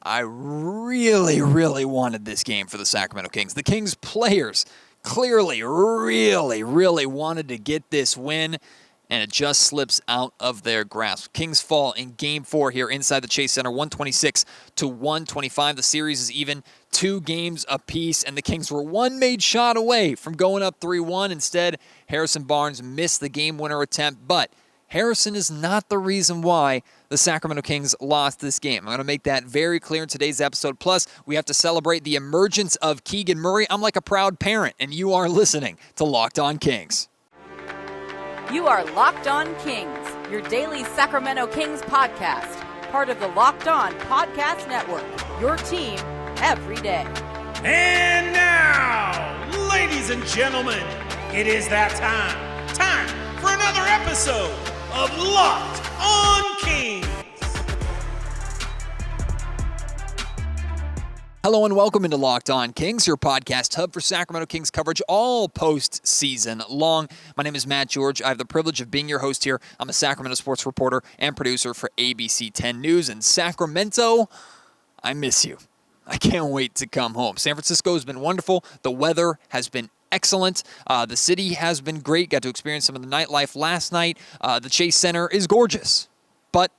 I really, really wanted this game for the Sacramento Kings. The Kings players clearly really, really wanted to get this win, and it just slips out of their grasp. Kings fall in Game 4 here inside the Chase Center, 126-125. The series is even 2 games apiece, and the Kings were one made shot away from going up 3-1. Instead, Harrison Barnes missed the game-winner attempt, but Harrison is not the reason why the Sacramento Kings lost this game. I'm going to make that very clear in today's episode. Plus, we have to celebrate the emergence of Keegan Murray. I'm like a proud parent, and you are listening to Locked On Kings. You are Locked On Kings, your daily Sacramento Kings podcast, part of the Locked On Podcast Network, your team every day. And now, ladies and gentlemen, it is that time for another episode of Locked On Kings. Hello and welcome into Locked On Kings, your podcast hub for Sacramento Kings coverage all postseason long. My name is Matt George. I have the privilege of being your host here. I'm a Sacramento sports reporter and producer for ABC 10 News. In Sacramento, I miss you. I can't wait to come home. San Francisco has been wonderful. The weather has been excellent. The city has been great. Got to experience some of the nightlife last night. The Chase Center is gorgeous. But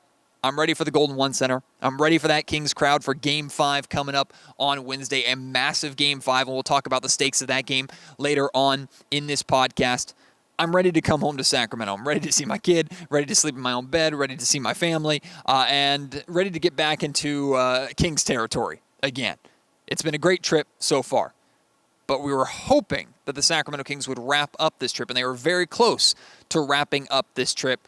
I'm ready for the Golden One Center. I'm ready for that Kings crowd for Game 5 coming up on Wednesday, a massive Game 5, and we'll talk about the stakes of that game later on in this podcast. I'm ready to come home to Sacramento. I'm ready to see my kid, ready to sleep in my own bed, ready to see my family, and ready to get back into Kings territory again. It's been a great trip so far, but we were hoping that the Sacramento Kings would wrap up this trip, and they were very close to wrapping up this trip,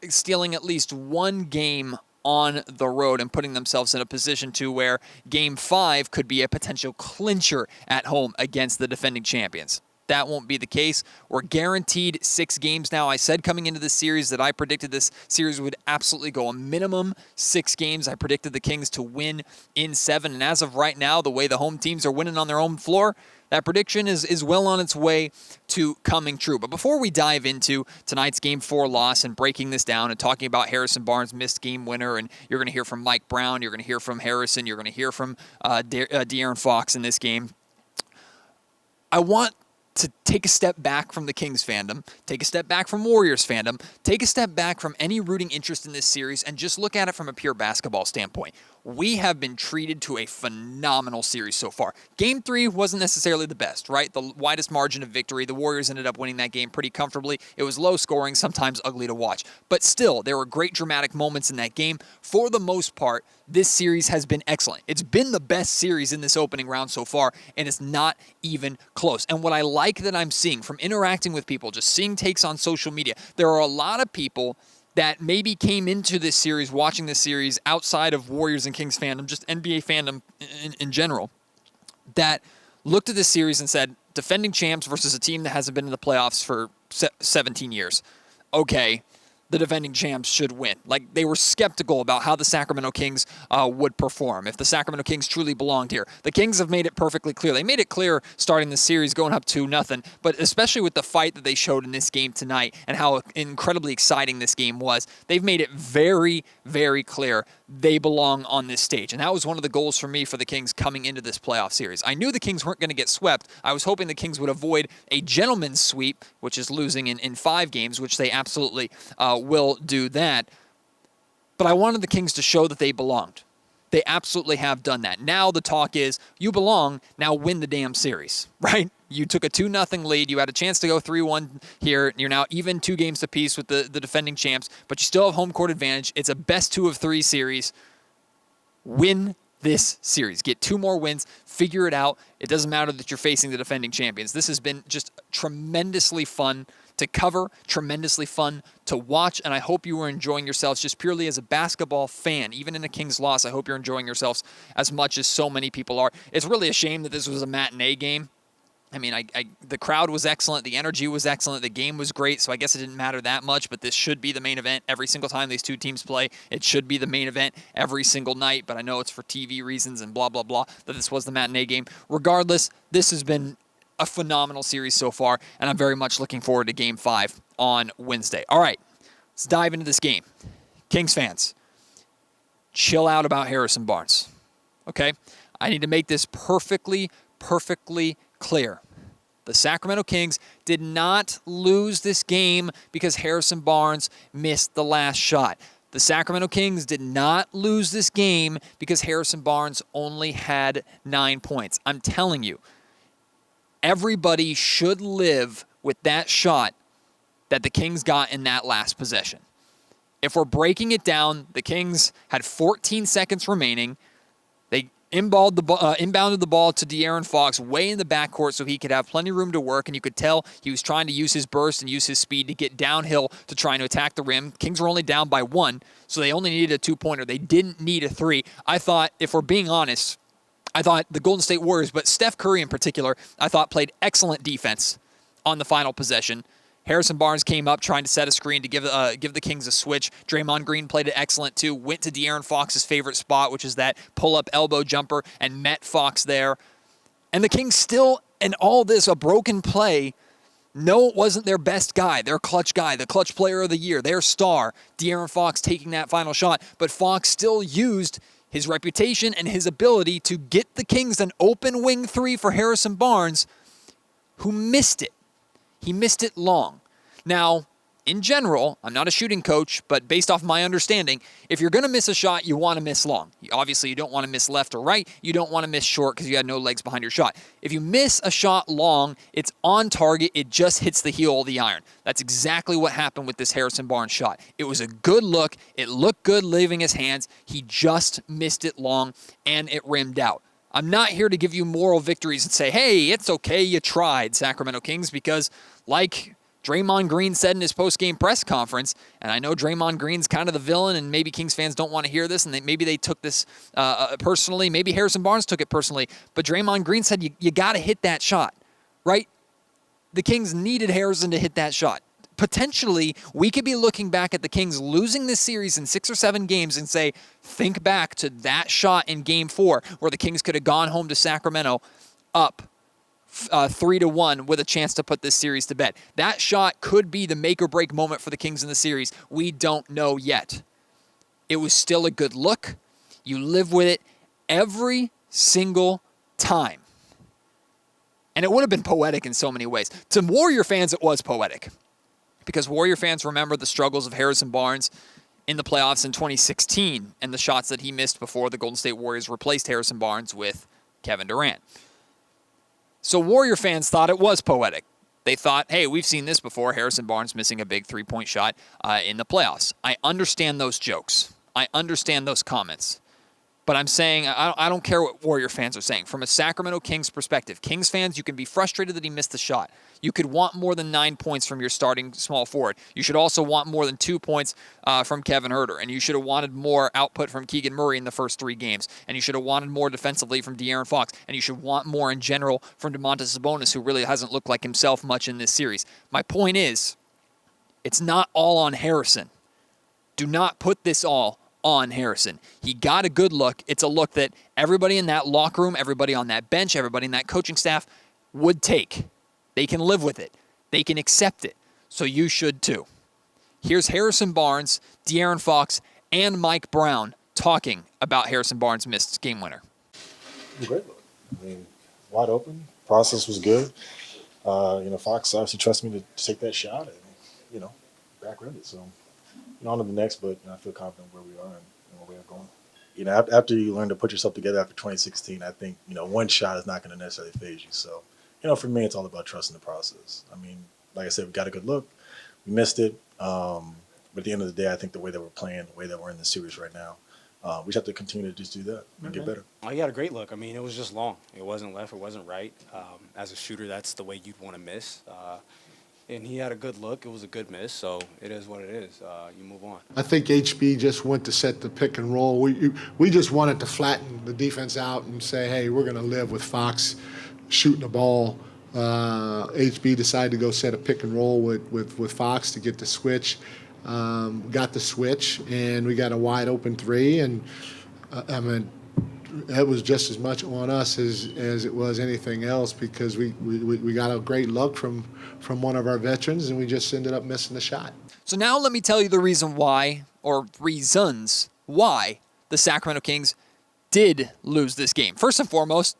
stealing at least one game on the road and putting themselves in a position to where Game 5 could be a potential clincher at home against the defending champions. That won't be the case. We're guaranteed 6 games now. I said coming into this series that I predicted this series would absolutely go a minimum 6 games. I predicted the Kings to win in 7, and as of right now, the way the home teams are winning on their own floor, that prediction is well on its way to coming true. But before we dive into tonight's Game 4 loss and breaking this down and talking about Harrison Barnes' missed game winner, and you're going to hear from Mike Brown, you're going to hear from Harrison, you're going to hear from Darren Fox in this game, I want to take a step back from the Kings fandom, take a step back from Warriors fandom, take a step back from any rooting interest in this series, and just look at it from a pure basketball standpoint. We have been treated to a phenomenal series so far. Game 3 wasn't necessarily the best, right? The widest margin of victory. The Warriors ended up winning that game pretty comfortably. It was low scoring, sometimes ugly to watch. But still, there were great dramatic moments in that game. For the most part, this series has been excellent. It's been the best series in this opening round so far, and it's not even close. And what I like that I'm seeing from interacting with people, just seeing takes on social media, there are a lot of people that maybe came into this series, watching this series outside of Warriors and Kings fandom, just NBA fandom in general, that looked at this series and said, defending champs versus a team that hasn't been in the playoffs for 17 years. Okay, the defending champs should win. Like, they were skeptical about how the Sacramento Kings would perform, if the Sacramento Kings truly belonged here. The Kings have made it perfectly clear. They made it clear starting the series, going up 2-0, but especially with the fight that they showed in this game tonight and how incredibly exciting this game was, they've made it very, very clear they belong on this stage. And that was one of the goals for me for the Kings coming into this playoff series. I knew the Kings weren't going to get swept. I was hoping the Kings would avoid a gentleman's sweep, which is losing in 5 games, which they absolutely will do that. But I wanted the Kings to show that they belonged. They absolutely have done that. Now the talk is, you belong, now win the damn series, right? You took a 2-0 lead. You had a chance to go 3-1 here. You're now even 2 games apiece with the defending champs, but you still have home court advantage. It's a best 2 of 3 series. Win this series. Get 2 more wins. Figure it out. It doesn't matter that you're facing the defending champions. This has been just tremendously fun to cover, tremendously fun to watch, and I hope you are enjoying yourselves just purely as a basketball fan. Even in a Kings loss, I hope you're enjoying yourselves as much as so many people are. It's really a shame that this was a matinee game. I mean, the crowd was excellent. The energy was excellent. The game was great, so I guess it didn't matter that much, but this should be the main event every single time these 2 teams play. It should be the main event every single night, but I know it's for TV reasons and blah, blah, blah, that this was the matinee game. Regardless, this has been a phenomenal series so far, and I'm very much looking forward to Game 5 on Wednesday. All right, let's dive into this game. Kings fans, chill out about Harrison Barnes. Okay? I need to make this perfectly clear. The Sacramento Kings did not lose this game because Harrison Barnes missed the last shot. The Sacramento Kings did not lose this game because Harrison Barnes only had 9 points. I'm telling you, everybody should live with that shot that the Kings got in that last possession. If we're breaking it down, the Kings had 14 seconds remaining. They inbounded the ball to Darren Fox way in the backcourt so he could have plenty of room to work, and you could tell he was trying to use his burst and use his speed to get downhill to try to attack the rim. Kings were only down by 1, so they only needed a 2-pointer. They didn't need a 3. I thought, if we're being honest, I thought the Golden State Warriors, but Steph Curry in particular, I thought played excellent defense on the final possession. Harrison Barnes came up trying to set a screen to give the Kings a switch. Draymond Green played it excellent too. Went to De'Aaron Fox's favorite spot, which is that pull-up elbow jumper, and met Fox there. And the Kings still, in all this, a broken play, no, it wasn't their best guy, their clutch guy, the clutch player of the year, their star, De'Aaron Fox taking that final shot. But Fox still used his reputation and his ability to get the Kings an open wing 3 for Harrison Barnes, who missed it. He missed it long. Now, in general, I'm not a shooting coach, but based off my understanding, if you're going to miss a shot, you want to miss long. Obviously, you don't want to miss left or right. You don't want to miss short because you had no legs behind your shot. If you miss a shot long, it's on target. It just hits the heel of the iron. That's exactly what happened with this Harrison Barnes shot. It was a good look. It looked good leaving his hands. He just missed it long, and it rimmed out. I'm not here to give you moral victories and say, hey, it's okay, you tried, Sacramento Kings, because like Draymond Green said in his post-game press conference, and I know Draymond Green's kind of the villain, and maybe Kings fans don't want to hear this, and maybe they took this personally. Maybe Harrison Barnes took it personally, but Draymond Green said you got to hit that shot, right? The Kings needed Harrison to hit that shot. Potentially, we could be looking back at the Kings losing this series in 6 or 7 games and say, think back to that shot in Game 4 where the Kings could have gone home to Sacramento up 3-1 with a chance to put this series to bed. That shot could be the make or break moment for the Kings in the series. We don't know yet. It was still a good look. You live with it every single time. And it would have been poetic in so many ways. To Warrior fans, it was poetic, because Warrior fans remember the struggles of Harrison Barnes in the playoffs in 2016 and the shots that he missed before the Golden State Warriors replaced Harrison Barnes with Kevin Durant. So Warrior fans thought it was poetic. They thought, hey, we've seen this before, Harrison Barnes missing a big three-point shot in the playoffs. I understand those jokes. I understand those comments. But I'm saying, I don't care what Warrior fans are saying. From a Sacramento Kings perspective, Kings fans, you can be frustrated that he missed the shot. You could want more than 9 points from your starting small forward. You should also want more than 2 points from Kevin Huerter. And you should have wanted more output from Keegan Murray in the first 3 games. And you should have wanted more defensively from De'Aaron Fox. And you should want more in general from Domantas Sabonis, who really hasn't looked like himself much in this series. My point is, it's not all on Harrison. Do not put this all on Harrison. He got a good look. It's a look that everybody in that locker room, everybody on that bench, everybody in that coaching staff would take. They can live with it. They can accept it. So you should too. Here's Harrison Barnes, De'Aaron Fox, and Mike Brown talking about Harrison Barnes' missed game winner. Great look. I mean, wide open. Process was good. Fox obviously trusted me to take that shot and, back rimmed it. So, on to the next, but I feel confident where we are and where we are going. After you learn to put yourself together after 2016, I think, one shot is not going to necessarily phase you. So, for me, it's all about trusting the process. I mean, like I said, we got a good look. We missed it. But at the end of the day, I think the way that we're playing, the way that we're in the series right now, we just have to continue to just do that and get better. Oh, he had a great look. I mean, it was just long. It wasn't left. It wasn't right. As a shooter, that's the way you'd want to miss. And he had a good look. It was a good miss, so it is what it is. You move on. I think HB just went to set the pick and roll. We just wanted to flatten the defense out and say, hey, we're going to live with Fox shooting the ball. HB decided to go set a pick and roll with Fox to get the switch. Got the switch, and we got a wide open 3. And, that was just as much on us as it was anything else, because we got a great look from one of our veterans, and we just ended up missing the shot. So now let me tell you the reason why, or reasons why, the Sacramento Kings did lose this game. First and foremost,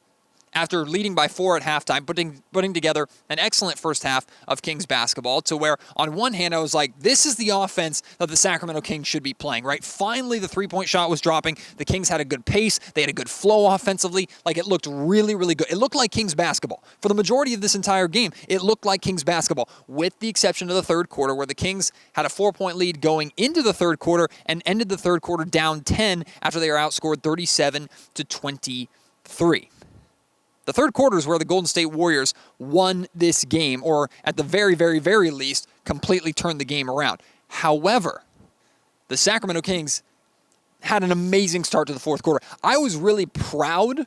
after leading by 4 at halftime, putting together an excellent first half of Kings basketball to where, on one hand, I was like, this is the offense that the Sacramento Kings should be playing, right? Finally, the three-point shot was dropping. The Kings had a good pace. They had a good flow offensively. Like, it looked really, really good. It looked like Kings basketball. For the majority of this entire game, it looked like Kings basketball, with the exception of the third quarter, where the Kings had a 4-point lead going into the third quarter and ended the third quarter down 10 after they were outscored 37-23. The third quarter is where the Golden State Warriors won this game, or at the very, very, very least, completely turned the game around. However, the Sacramento Kings had an amazing start to the fourth quarter. I was really proud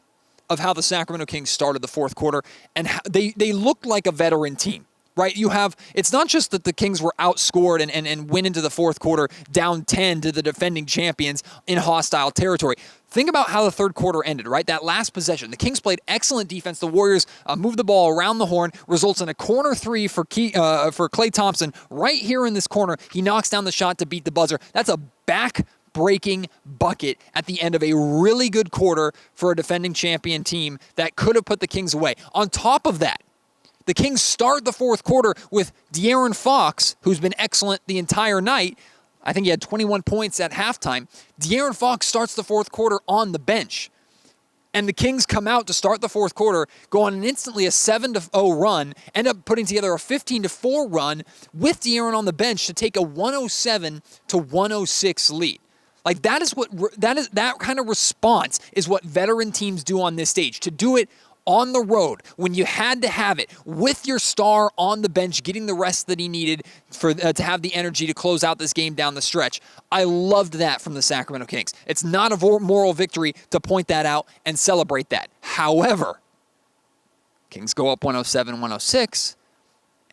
of how the Sacramento Kings started the fourth quarter, and they looked like a veteran team. Right, it's not just that the Kings were outscored and went into the fourth quarter down 10 to the defending champions in hostile territory. Think about how the third quarter ended, right? That last possession. The Kings played excellent defense. The Warriors moved the ball around the horn, results in a corner three for Klay Thompson right here in this corner. He knocks down the shot to beat the buzzer. That's a back-breaking bucket at the end of a really good quarter for a defending champion team that could have put the Kings away. On top of that, the Kings start the fourth quarter with Darren Fox, who's been excellent the entire night. I think he had 21 points at halftime. Darren Fox starts the fourth quarter on the bench. And the Kings come out to start the fourth quarter, go on instantly a 7-0 run, end up putting together a 15-4 run with Darren on the bench to take a 107-106 lead. Like, that kind of response is what veteran teams do on this stage. To do it on the road, when you had to have it, with your star on the bench, getting the rest that he needed to have the energy to close out this game down the stretch. I loved that from the Sacramento Kings. It's not a moral victory to point that out and celebrate that. However, Kings go up 107-106,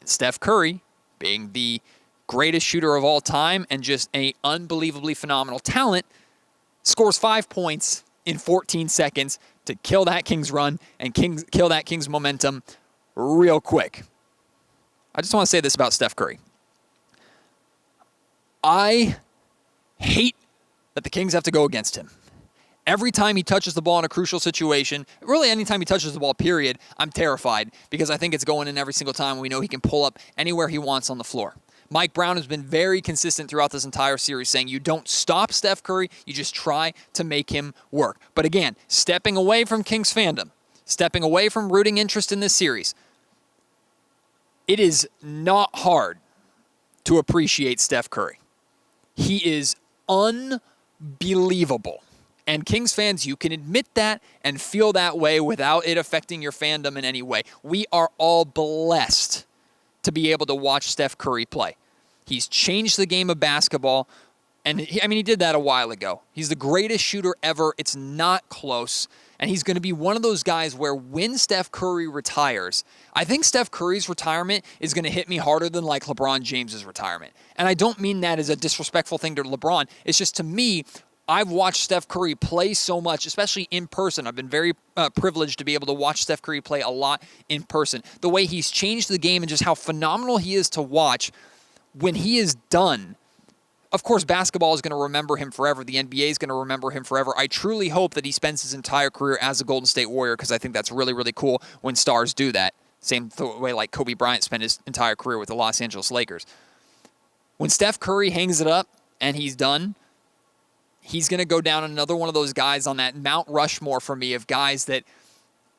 and Steph Curry, being the greatest shooter of all time and just an unbelievably phenomenal talent, scores 5 points in 14 seconds to kill that Kings run and kill that Kings momentum real quick. I just want to say this about Steph Curry. I hate that the Kings have to go against him. Every time he touches the ball in a crucial situation, really anytime he touches the ball, period, I'm terrified because I think it's going in every single time. We know he can pull up anywhere he wants on the floor. Mike Brown has been very consistent throughout this entire series, saying you don't stop Steph Curry, you just try to make him work. But again, stepping away from Kings fandom, stepping away from rooting interest in this series, it is not hard to appreciate Steph Curry. He is unbelievable. And Kings fans, you can admit that and feel that way without it affecting your fandom in any way. We are all blessed to be able to watch Steph Curry play. He's changed the game of basketball, and he did that a while ago. He's the greatest shooter ever. It's not close, and he's going to be one of those guys where when Steph Curry retires, I think Steph Curry's retirement is going to hit me harder than like LeBron James's retirement. And I don't mean that as a disrespectful thing to LeBron. It's just, to me, I've watched Steph Curry play so much, especially in person. I've been very privileged to be able to watch Steph Curry play a lot in person. The way he's changed the game and just how phenomenal he is to watch when he is done. Of course, basketball is going to remember him forever. The NBA is going to remember him forever. I truly hope that he spends his entire career as a Golden State Warrior because I think that's really, really cool when stars do that. Same way like Kobe Bryant spent his entire career with the Los Angeles Lakers. When Steph Curry hangs it up and he's done, he's going to go down another one of those guys on that Mount Rushmore for me of guys that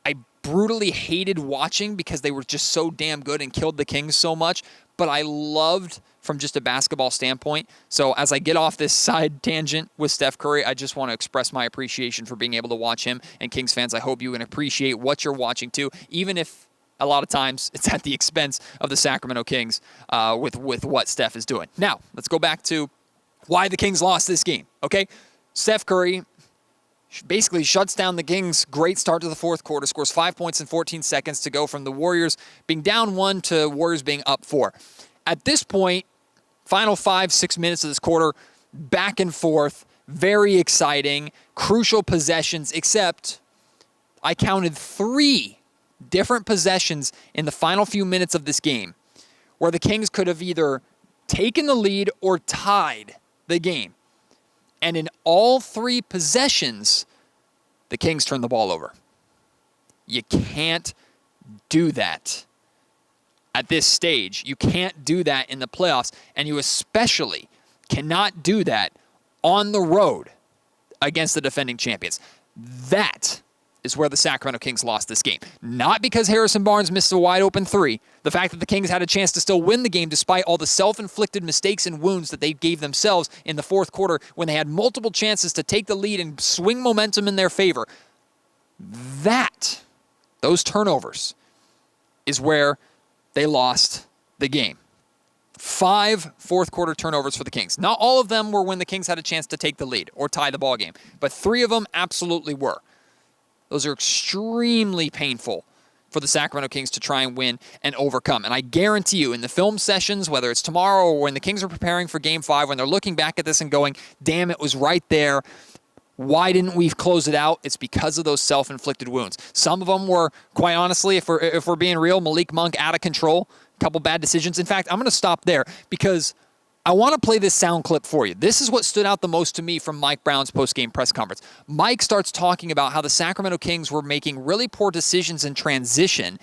I brutally hated watching because they were just so damn good and killed the Kings so much, but I loved from just a basketball standpoint. So as I get off this side tangent with Steph Curry, I just want to express my appreciation for being able to watch him. And Kings fans, I hope you can appreciate what you're watching too, even if a lot of times it's at the expense of the Sacramento Kings with what Steph is doing. Now, let's go back to why the Kings lost this game, okay? Steph Curry basically shuts down the Kings' great start to the fourth quarter, scores 5 points in 14 seconds to go from the Warriors being down 1 to Warriors being up 4. At this point, final 5-6 minutes of this quarter, back and forth, very exciting, crucial possessions, except I counted 3 different possessions in the final few minutes of this game where the Kings could have either taken the lead or tied the game. And in all 3 possessions, the Kings turned the ball over. You can't do that at this stage. You can't do that in the playoffs, and you especially cannot do that on the road against the defending champions. That is where the Sacramento Kings lost this game. Not because Harrison Barnes missed a wide-open three. The fact that the Kings had a chance to still win the game despite all the self-inflicted mistakes and wounds that they gave themselves in the fourth quarter when they had multiple chances to take the lead and swing momentum in their favor. Those turnovers is where they lost the game. 5 fourth-quarter turnovers for the Kings. Not all of them were when the Kings had a chance to take the lead or tie the ball game, but 3 of them absolutely were. Those are extremely painful for the Sacramento Kings to try and win and overcome. And I guarantee you, in the film sessions, whether it's tomorrow or when the Kings are preparing for Game 5, when they're looking back at this and going, damn, it was right there. Why didn't we close it out? It's because of those self-inflicted wounds. Some of them were, quite honestly, if we're being real, Malik Monk out of control, a couple bad decisions. In fact, I'm going to stop there because I want to play this sound clip for you. This is what stood out the most to me from Mike Brown's post-game press conference. Mike starts talking about how the Sacramento Kings were making really poor decisions in transition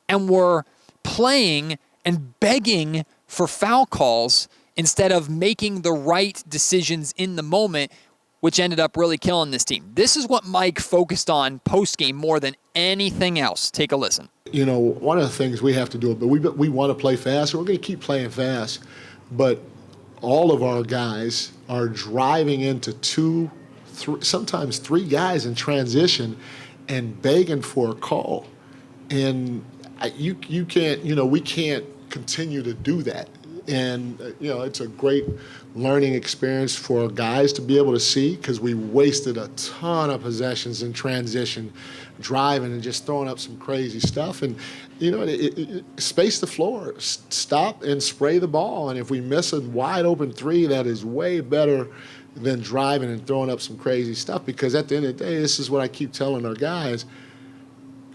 and were playing and begging for foul calls instead of making the right decisions in the moment, which ended up really killing this team. This is what Mike focused on post-game more than anything else. Take a listen. You know, one of the things we have to do, but we want to play fast, and we're going to keep playing fast, but all of our guys are driving into 2, 3, sometimes 3 guys in transition and begging for a call. And you can't, we can't continue to do that. And, it's a great learning experience for guys to be able to see because we wasted a ton of possessions in transition, driving and just throwing up some crazy stuff. And, space the floor, stop and spray the ball. And if we miss a wide open 3, that is way better than driving and throwing up some crazy stuff because at the end of the day, this is what I keep telling our guys,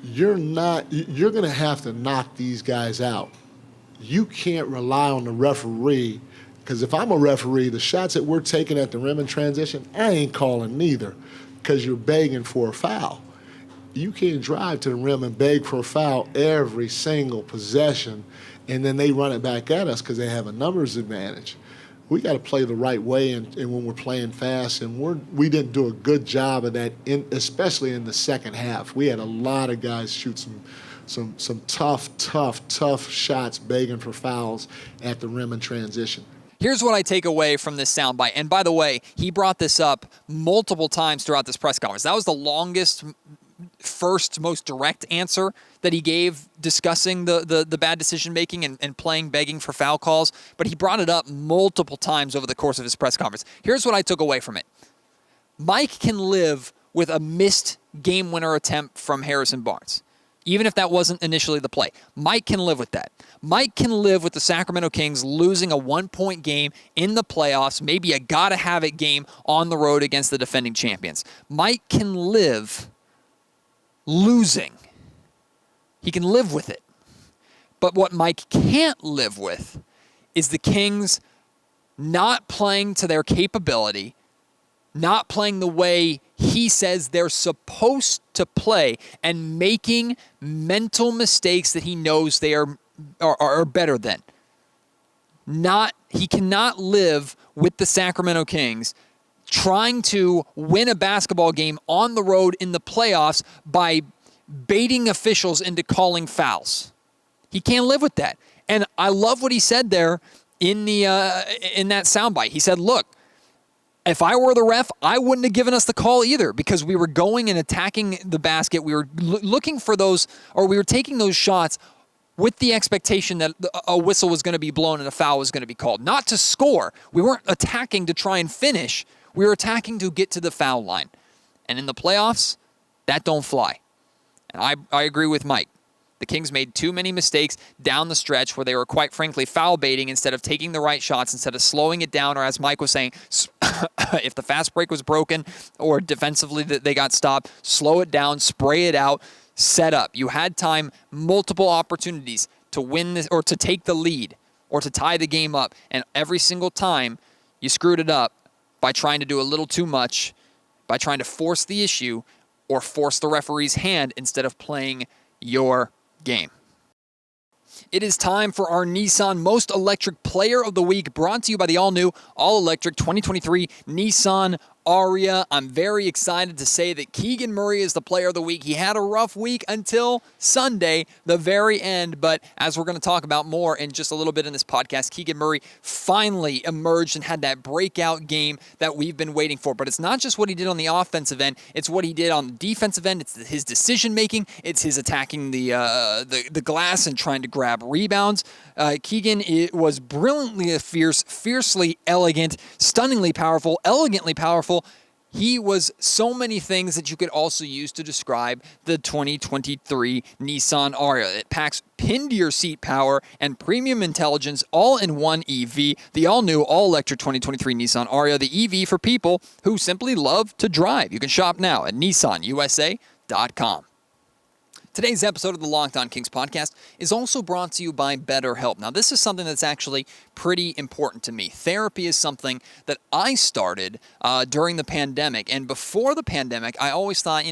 you're going to have to knock these guys out. You can't rely on the referee because if I'm a referee, the shots that we're taking at the rim in transition, I ain't calling neither because you're begging for a foul. You can't drive to the rim and beg for a foul every single possession, and then they run it back at us because they have a numbers advantage. We got to play the right way, and when we're playing fast, and we didn't do a good job of that, especially in the second half. We had a lot of guys shoot some tough shots begging for fouls at the rim in transition. Here's what I take away from this soundbite. And by the way, he brought this up multiple times throughout this press conference. That was the longest, first, most direct answer that he gave discussing the bad decision-making and playing begging for foul calls. But he brought it up multiple times over the course of his press conference. Here's what I took away from it. Mike can live with a missed game-winner attempt from Harrison Barnes, even if that wasn't initially the play. Mike can live with that. Mike can live with the Sacramento Kings losing a 1-point game in the playoffs, maybe a gotta-have-it game on the road against the defending champions. Mike can live losing. He can live with it. But what Mike can't live with is the Kings not playing to their capability, not playing the way he says they're supposed to play, and making mental mistakes that he knows they are better than. He cannot live with the Sacramento Kings trying to win a basketball game on the road in the playoffs by baiting officials into calling fouls. He can't live with that. And I love what he said there in that soundbite. He said, look, if I were the ref, I wouldn't have given us the call either because we were going and attacking the basket. We were looking for those, or we were taking those shots with the expectation that a whistle was going to be blown and a foul was going to be called. Not to score. We weren't attacking to try and finish. We were attacking to get to the foul line. And in the playoffs, that don't fly. And I agree with Mike. The Kings made too many mistakes down the stretch where they were, quite frankly, foul baiting instead of taking the right shots, instead of slowing it down, or as Mike was saying, if the fast break was broken or defensively they got stopped, slow it down, spray it out, set up. You had time, multiple opportunities to win this or to take the lead or to tie the game up, and every single time you screwed it up by trying to do a little too much, by trying to force the issue, or force the referee's hand instead of playing your game. It is time for our Nissan Most Electric Player of the Week, brought to you by the all-new, all-electric 2023 Nissan Aria. I'm very excited to say that Keegan Murray is the player of the week. He had a rough week until Sunday, the very end, but as we're going to talk about more in just a little bit in this podcast, Keegan Murray finally emerged and had that breakout game that we've been waiting for. But it's not just what he did on the offensive end, it's what he did on the defensive end. It's his decision-making. It's his attacking the glass and trying to grab rebounds. Keegan was brilliantly fiercely elegant, stunningly powerful, elegantly powerful. He was so many things that you could also use to describe the 2023 Nissan Aria. It packs pin-to-your-seat power and premium intelligence all in one EV. The all-new, all-electric 2023 Nissan Aria, the EV for people who simply love to drive. You can shop now at nissanusa.com. Today's episode of the Locked On Kings podcast is also brought to you by BetterHelp. Now, this is something that's actually pretty important to me. Therapy is something that I started during the pandemic. And before the pandemic, I always thought,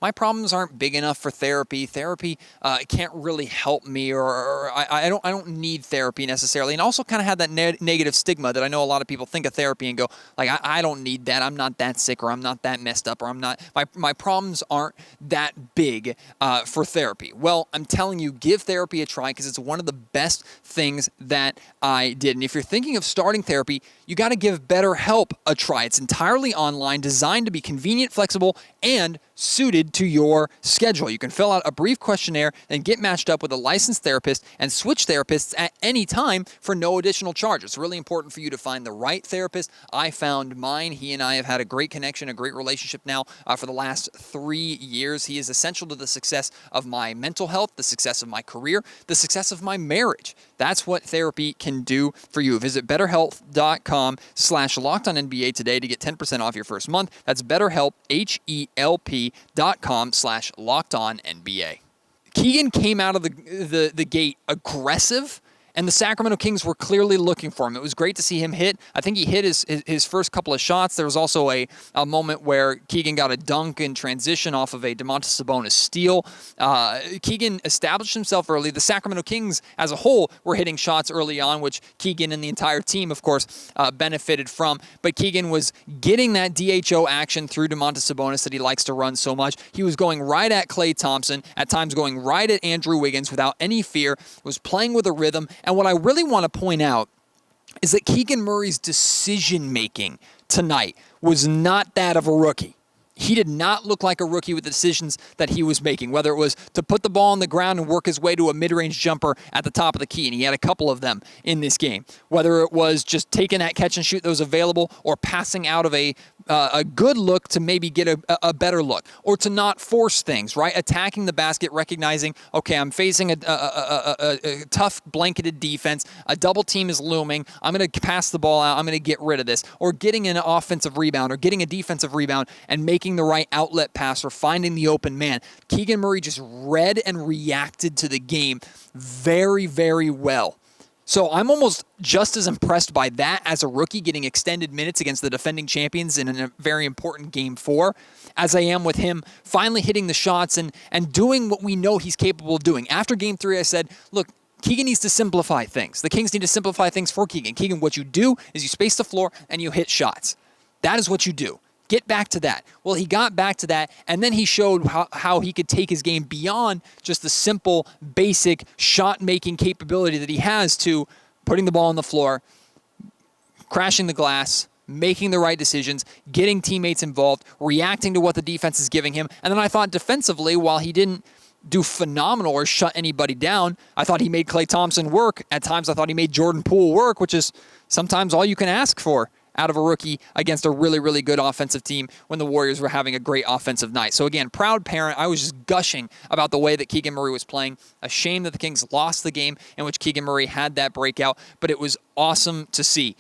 my problems aren't big enough for therapy. Therapy can't really help me, or I don't need therapy necessarily. And also kind of had that negative stigma that I know a lot of people think of therapy and go, like, I don't need that. I'm not that sick, or I'm not that messed up, or I'm not, my problems aren't that big for therapy. Well, I'm telling you, give therapy a try because it's one of the best things that I did. And if you're thinking of starting therapy, you got to give BetterHelp a try. It's entirely online, designed to be convenient, flexible, and suited to your schedule. You can fill out a brief questionnaire and get matched up with a licensed therapist and switch therapists at any time for no additional charge. It's really important for you to find the right therapist. I found mine. He and I have had a great connection, a great relationship now for the last 3 years. He is essential to the success of my mental health, the success of my career, the success of my marriage. That's what therapy can do for you. Visit BetterHelp.com/LockedOnNBA today to get 10% off your first month. That's BetterHelp, HELP.com/LockedOnNBA. Keegan came out of the gate aggressive, and the Sacramento Kings were clearly looking for him. It was great to see him hit. I think he hit his first couple of shots. There was also a moment where Keegan got a dunk in transition off of a Domantas Sabonis steal. Keegan established himself early. The Sacramento Kings as a whole were hitting shots early on, which Keegan and the entire team, of course, benefited from. But Keegan was getting that DHO action through Domantas Sabonis that he likes to run so much. He was going right at Klay Thompson, at times going right at Andrew Wiggins without any fear, was playing with a rhythm. And what I really want to point out is that Keegan Murray's decision-making tonight was not that of a rookie. He did not look like a rookie with the decisions that he was making, whether it was to put the ball on the ground and work his way to a mid-range jumper at the top of the key, and he had a couple of them in this game, whether it was just taking that catch and shoot that was available or passing out of a good look to maybe get a better look, or to not force things, right? Attacking the basket, recognizing, okay, I'm facing a tough blanketed defense, a double team is looming, I'm going to pass the ball out, I'm going to get rid of this, or getting an offensive rebound or getting a defensive rebound and making the right outlet pass or finding the open man. Keegan Murray just read and reacted to the game very, very well. So I'm almost just as impressed by that as a rookie getting extended minutes against the defending champions in a very important Game 4 as I am with him finally hitting the shots and doing what we know he's capable of doing. After Game 3, I said, look, Keegan needs to simplify things. The Kings need to simplify things for Keegan. Keegan, what you do is you space the floor and you hit shots. That is what you do. Get back to that. Well, he got back to that, and then he showed how he could take his game beyond just the simple, basic shot-making capability that he has to putting the ball on the floor, crashing the glass, making the right decisions, getting teammates involved, reacting to what the defense is giving him. And then I thought defensively, while he didn't do phenomenal or shut anybody down, I thought he made Klay Thompson work. At times, I thought he made Jordan Poole work, which is sometimes all you can ask for out of a rookie against a really, really good offensive team when the Warriors were having a great offensive night. So again, proud parent. I was just gushing about the way that Keegan Murray was playing. A shame that the Kings lost the game in which Keegan Murray had that breakout, but it was awesome to see.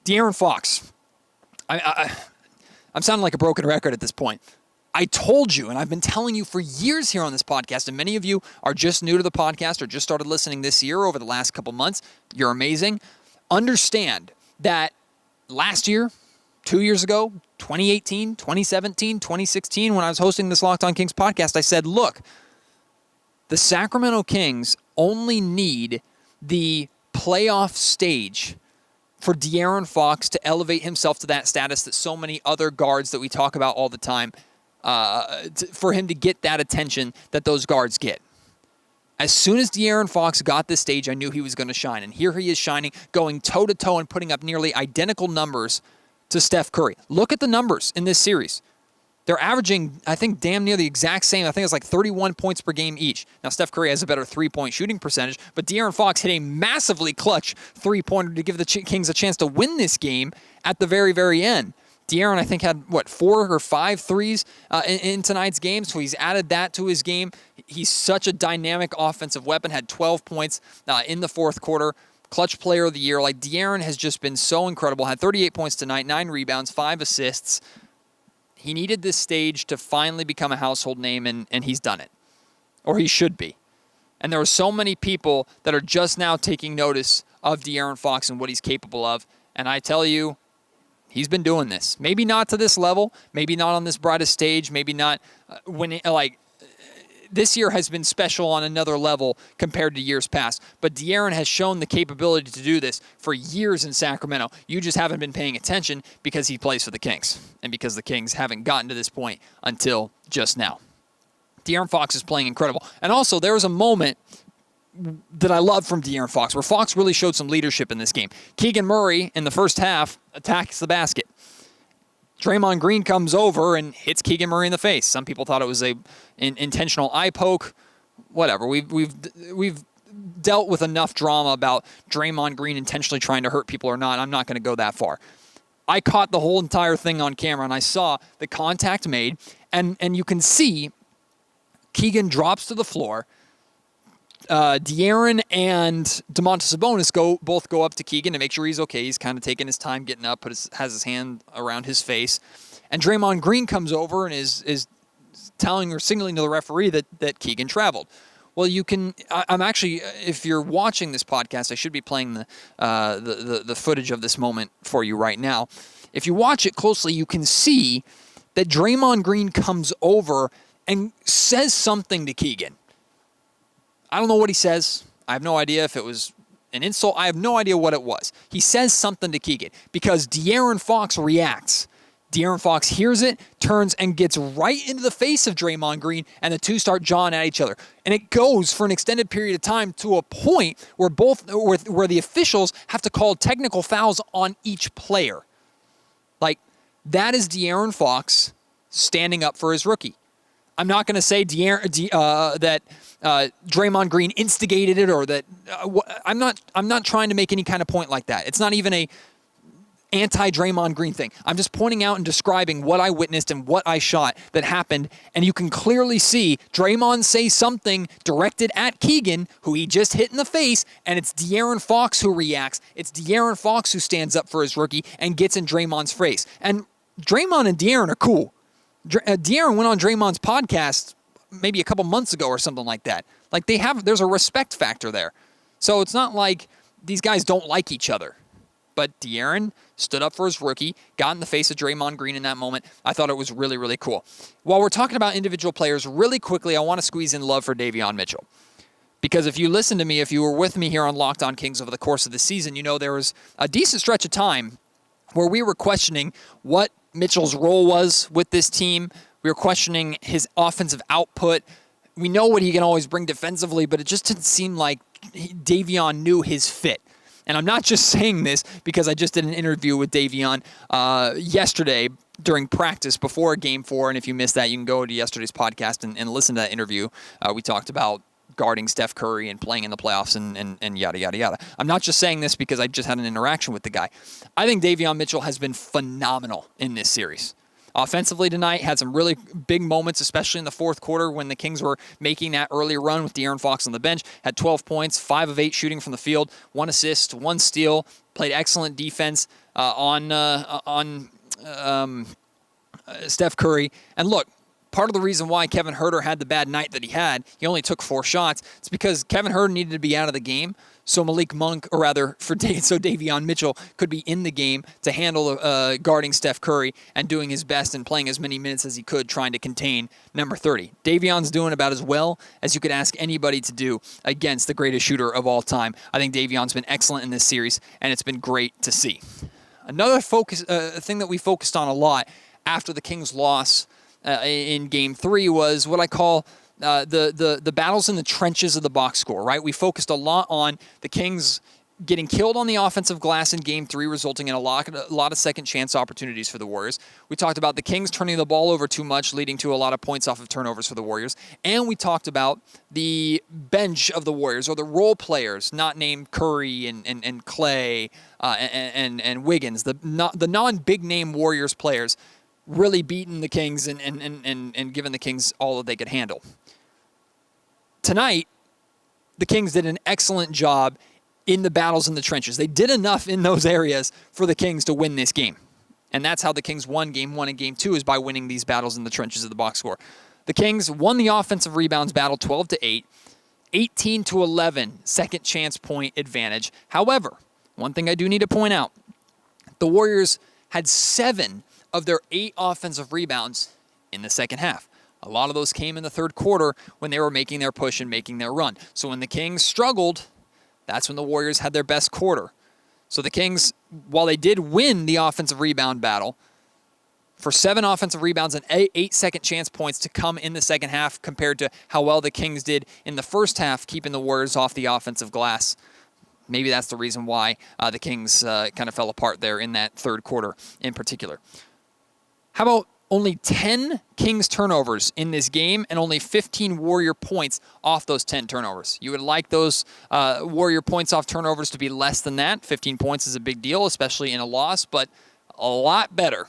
Darren Fox. I'm sounding like a broken record at this point. I told you, and I've been telling you for years here on this podcast, and many of you are just new to the podcast or just started listening this year over the last couple months. You're amazing. Understand that last year, 2 years ago, 2018, 2017, 2016, when I was hosting this Locked On Kings podcast, I said, look, the Sacramento Kings only need the playoff stage for Darren Fox to elevate himself to that status that so many other guards that we talk about all the time, for him to get that attention that those guards get. As soon as Darren Fox got this stage, I knew he was going to shine. And here he is shining, going toe-to-toe and putting up nearly identical numbers to Steph Curry. Look at the numbers in this series. They're averaging, I think, damn near the exact same. I think it's like 31 points per game each. Now, Steph Curry has a better three-point shooting percentage, but Darren Fox hit a massively clutch three-pointer to give the Kings a chance to win this game at the very, very end. De'Aaron, I think, had, 4 or 5 threes in tonight's game, so he's added that to his game. He's such a dynamic offensive weapon, had 12 points in the fourth quarter. Clutch player of the year. Like, De'Aaron has just been so incredible. Had 38 points tonight, 9 rebounds, 5 assists. He needed this stage to finally become a household name, and he's done it. Or he should be. And there are so many people that are just now taking notice of De'Aaron Fox and what he's capable of. And I tell you, he's been doing this. Maybe not to this level. Maybe not on this brightest stage. Maybe not this year has been special on another level compared to years past. But De'Aaron has shown the capability to do this for years in Sacramento. You just haven't been paying attention because he plays for the Kings and because the Kings haven't gotten to this point until just now. De'Aaron Fox is playing incredible. And also, there was a moment that I love from De'Aaron Fox, where Fox really showed some leadership in this game. Keegan Murray, in the first half, attacks the basket. Draymond Green comes over and hits Keegan Murray in the face. Some people thought it was an intentional eye poke. Whatever. We've dealt with enough drama about Draymond Green intentionally trying to hurt people or not. I'm not going to go that far. I caught the whole entire thing on camera, and I saw the contact made, and you can see Keegan drops to the floor. De'Aaron and Domantas Sabonis both go up to Keegan to make sure he's okay. He's kind of taking his time getting up, has his hand around his face. And Draymond Green comes over and is telling or signaling to the referee that Keegan traveled. Well, I'm actually, if you're watching this podcast, I should be playing the footage of this moment for you right now. If you watch it closely, you can see that Draymond Green comes over and says something to Keegan. I don't know what he says. I have no idea if it was an insult. I have no idea what it was. He says something to Keegan because De'Aaron Fox reacts. De'Aaron Fox hears it, turns, and gets right into the face of Draymond Green, and the two start jawing at each other. And it goes for an extended period of time to a point where where the officials have to call technical fouls on each player. Like, that is De'Aaron Fox standing up for his rookie. I'm not going to say that Draymond Green instigated it or that I'm not trying to make any kind of point like that. It's not even a anti-Draymond Green thing. I'm just pointing out and describing what I witnessed and what I shot that happened, and you can clearly see Draymond say something directed at Keegan, who he just hit in the face, and it's De'Aaron Fox who reacts. It's De'Aaron Fox who stands up for his rookie and gets in Draymond's face. And Draymond and De'Aaron are cool. De'Aaron went on Draymond's podcast maybe a couple months ago or something like that. Like, there's a respect factor there. So it's not like these guys don't like each other. But De'Aaron stood up for his rookie, got in the face of Draymond Green in that moment. I thought it was really, really cool. While we're talking about individual players, really quickly, I want to squeeze in love for Davion Mitchell. Because if you listen to me, if you were with me here on Locked On Kings over the course of the season, you know there was a decent stretch of time where we were questioning what Mitchell's role was with this team. We were questioning his offensive output. We know what he can always bring defensively, but it just didn't seem like Davion knew his fit. And I'm not just saying this because I just did an interview with Davion yesterday during practice before Game 4. And if you missed that, you can go to yesterday's podcast and listen to that interview. We talked about guarding Steph Curry and playing in the playoffs and yada, yada, yada. I'm not just saying this because I just had an interaction with the guy. I think Davion Mitchell has been phenomenal in this series. Offensively tonight, had some really big moments, especially in the fourth quarter when the Kings were making that early run with De'Aaron Fox on the bench. Had 12 points, 5 of 8 shooting from the field, 1 assist, 1 steal. Played excellent defense on Steph Curry. And look, part of the reason why Kevin Huerter had the bad night that he had, he only took 4 shots, it's because Kevin Huerter needed to be out of the game so Malik Monk, or rather, so Davion Mitchell could be in the game to handle guarding Steph Curry and doing his best and playing as many minutes as he could, trying to contain number 30. Davion's doing about as well as you could ask anybody to do against the greatest shooter of all time. I think Davion's been excellent in this series, and it's been great to see. Another thing that we focused on a lot after the Kings' loss in Game 3 was what I call the battles in the trenches of the box score, right? We focused a lot on the Kings getting killed on the offensive glass in Game 3, resulting in a lot of second chance opportunities for the Warriors. We talked about the Kings turning the ball over too much, leading to a lot of points off of turnovers for the Warriors. And we talked about the bench of the Warriors, or the role players, not named Curry and Clay and Wiggins, the non-big name Warriors players, really beating the Kings and giving the Kings all that they could handle. Tonight, the Kings did an excellent job in the battles in the trenches. They did enough in those areas for the Kings to win this game. And that's how the Kings won Game 1 and Game 2, is by winning these battles in the trenches of the box score. The Kings won the offensive rebounds battle 12-8, 18-11 second chance point advantage. However, one thing I do need to point out, the Warriors had 7 of their 8 offensive rebounds in the second half. A lot of those came in the third quarter when they were making their push and making their run. So when the Kings struggled, that's when the Warriors had their best quarter. So the Kings, while they did win the offensive rebound battle, for 7 offensive rebounds and 8 second chance points to come in the second half compared to how well the Kings did in the first half, keeping the Warriors off the offensive glass. Maybe that's the reason why the Kings kind of fell apart there in that third quarter in particular. How about only 10 Kings turnovers in this game and only 15 Warrior points off those 10 turnovers? You would like those Warrior points off turnovers to be less than that. 15 points is a big deal, especially in a loss, but a lot better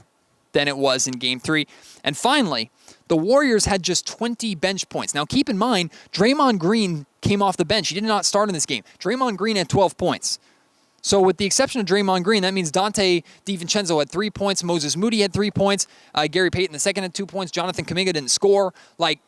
than it was in Game 3. And finally, the Warriors had just 20 bench points. Now, keep in mind, Draymond Green came off the bench. He did not start in this game. Draymond Green had 12 points. So with the exception of Draymond Green, that means Dante DiVincenzo had 3 points, Moses Moody had 3 points, Gary Payton II had 2 points, Jonathan Kuminga didn't score. Like,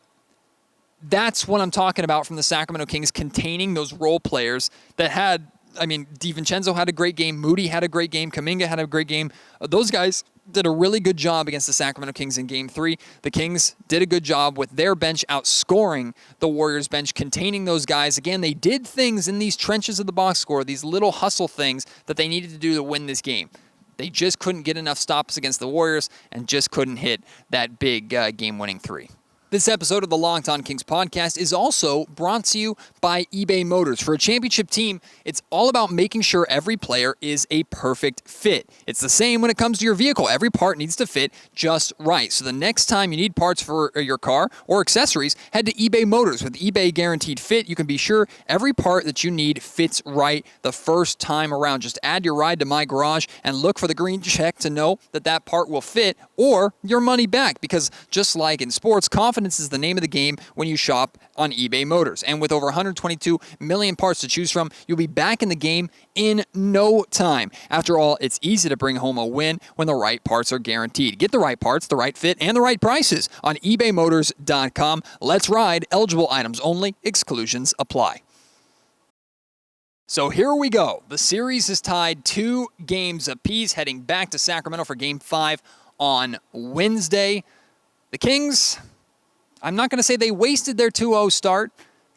that's what I'm talking about from the Sacramento Kings, containing those role players that had, DiVincenzo had a great game, Moody had a great game, Kuminga had a great game. Those guys did a really good job against the Sacramento Kings in Game 3. The Kings did a good job with their bench outscoring the Warriors bench, containing those guys. Again, they did things in these trenches of the box score, these little hustle things that they needed to do to win this game. They just couldn't get enough stops against the Warriors and just couldn't hit that big game-winning 3. This episode of the Locked On Kings podcast is also brought to you by eBay Motors. For a championship team, it's all about making sure every player is a perfect fit. It's the same when it comes to your vehicle. Every part needs to fit just right. So the next time you need parts for your car or accessories, head to eBay Motors. With eBay Guaranteed Fit, you can be sure every part that you need fits right the first time around. Just add your ride to My Garage and look for the green check to know that that part will fit, or your money back. Because just like in sports, confidence is the name of the game when you shop on eBay Motors. And with over 122 million parts to choose from, you'll be back in the game in no time. After all, it's easy to bring home a win when the right parts are guaranteed. Get the right parts, the right fit, and the right prices on ebaymotors.com. Let's ride. Eligible items only. Exclusions apply. So here we go. The series is tied 2 games apiece, heading back to Sacramento for Game 5 on Wednesday. The Kings, I'm not going to say they wasted their 2-0 start,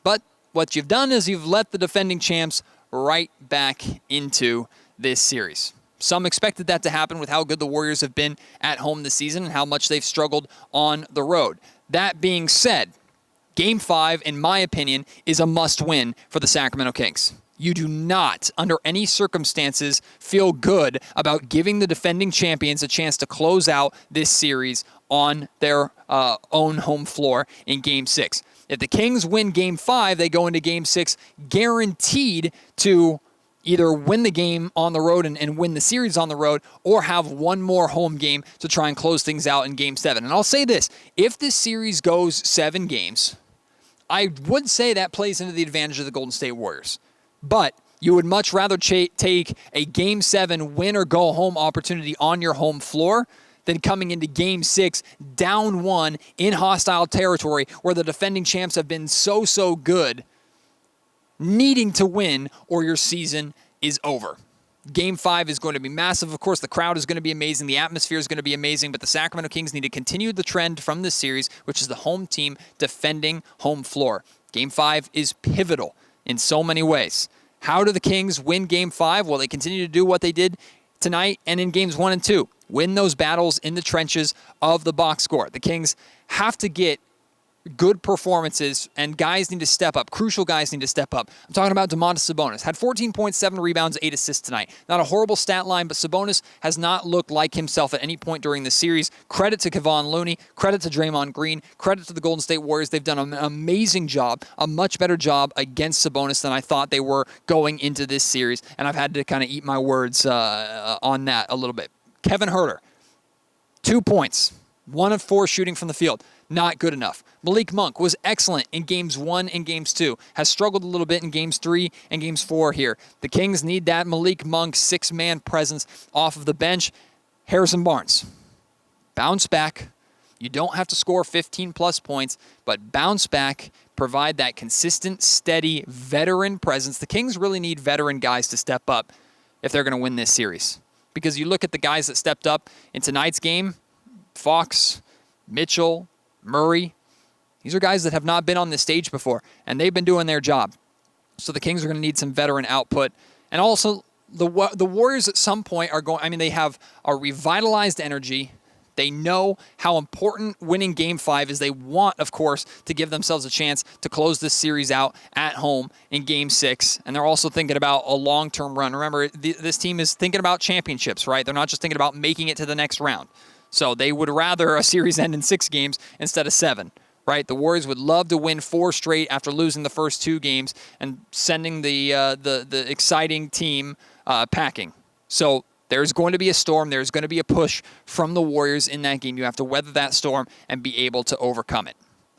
but what you've done is you've let the defending champs right back into this series. Some expected that to happen with how good the Warriors have been at home this season and how much they've struggled on the road. That being said, Game 5, in my opinion, is a must-win for the Sacramento Kings. You do not, under any circumstances, feel good about giving the defending champions a chance to close out this series on their own home floor in Game 6. If the Kings win Game 5, they go into Game 6 guaranteed to either win the game on the road and win the series on the road, or have one more home game to try and close things out in Game 7. And I'll say this, if this series goes 7 games, I would say that plays into the advantage of the Golden State Warriors. But you would much rather take a Game 7 win-or-go-home opportunity on your home floor than coming into Game 6 down 1 in hostile territory where the defending champs have been so good needing to win or your season is over. Game 5 is going to be massive. Of course, the crowd is going to be amazing. The atmosphere is going to be amazing. But the Sacramento Kings need to continue the trend from this series, which is the home team defending home floor. Game 5 is pivotal in so many ways. How do the Kings win Game 5? Well, they continue to do what they did tonight and in Games 1 and 2. Win those battles in the trenches of the box score. The Kings have to get good performances, and guys need to step up. Crucial guys need to step up. I'm talking about Domantas Sabonis. Had 14.7 rebounds, 8 assists tonight. Not a horrible stat line, but Sabonis has not looked like himself at any point during the series. Credit to Kevon Looney. Credit to Draymond Green. Credit to the Golden State Warriors. They've done an amazing job, a much better job against Sabonis than I thought they were going into this series, and I've had to kind of eat my words on that a little bit. Kevin Huerter, 2 points. 1 of 4 shooting from the field. Not good enough. Malik Monk was excellent in Games 1 and Games 2. Has struggled a little bit in Games 3 and Games 4 here. The Kings need that Malik Monk 6-man presence off of the bench. Harrison Barnes, bounce back. You don't have to score 15-plus points, but bounce back, provide that consistent, steady, veteran presence. The Kings really need veteran guys to step up if they're going to win this series. Because you look at the guys that stepped up in tonight's game, Fox, Mitchell, Murray. These are guys that have not been on this stage before, and they've been doing their job. So the Kings are going to need some veteran output. And also, the Warriors at some point are going, they have a revitalized energy. They know how important winning Game 5 is. They want, of course, to give themselves a chance to close this series out at home in Game 6. And they're also thinking about a long-term run. Remember, this team is thinking about championships, right? They're not just thinking about making it to the next round. So they would rather a series end in 6 games instead of 7, right? The Warriors would love to win 4 straight after losing the first 2 games and sending the exciting team packing. So there's going to be a storm. There's going to be a push from the Warriors in that game. You have to weather that storm and be able to overcome it.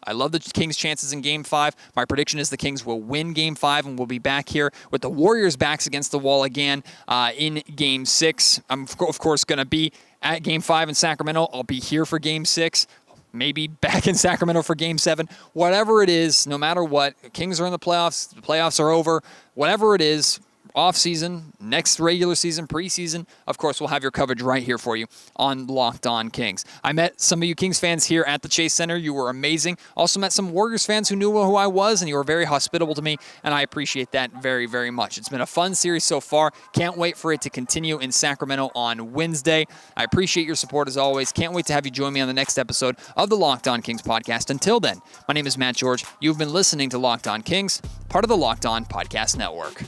I love the Kings' chances in Game 5. My prediction is the Kings will win Game 5, and we'll be back here with the Warriors' backs against the wall again in Game 6. I'm, of course, going to be at Game 5 in Sacramento. I'll be here for Game 6, maybe back in Sacramento for Game 7. Whatever it is, no matter what, the Kings are in the playoffs are over. Whatever it is, off-season, next regular season, preseason, of course, we'll have your coverage right here for you on Locked On Kings. I met some of you Kings fans here at the Chase Center. You were amazing. Also met some Warriors fans who knew who I was, and you were very hospitable to me, and I appreciate that very, very much. It's been a fun series so far. Can't wait for it to continue in Sacramento on Wednesday. I appreciate your support as always. Can't wait to have you join me on the next episode of the Locked On Kings podcast. Until then, my name is Matt George. You've been listening to Locked On Kings, part of the Locked On Podcast Network.